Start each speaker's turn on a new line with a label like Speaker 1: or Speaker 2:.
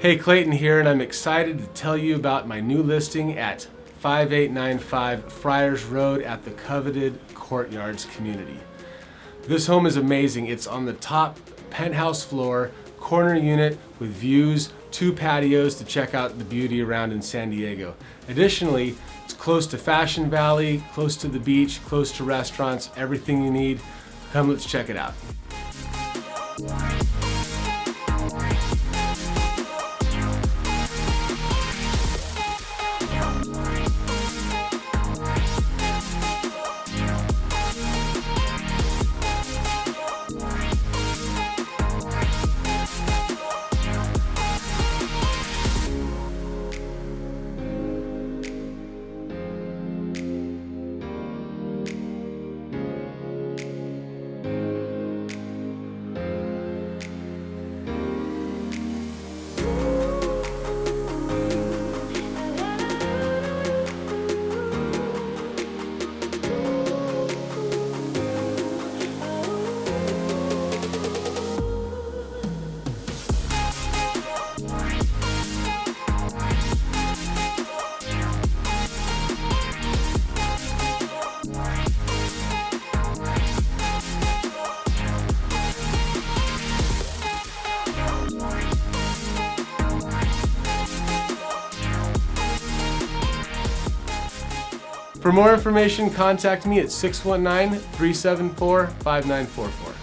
Speaker 1: Hey, Clayton here, and I'm excited to tell you about my new listing at 5895 Friars Road at the coveted Courtyards community. This home is amazing. It's on the top penthouse floor, corner unit with views, 2 patios to check out the beauty around in San Diego. Additionally, it's close to Fashion Valley, close to the beach, close to restaurants, everything you need. Come, let's check it out. For more information, contact me at 619-374-5944.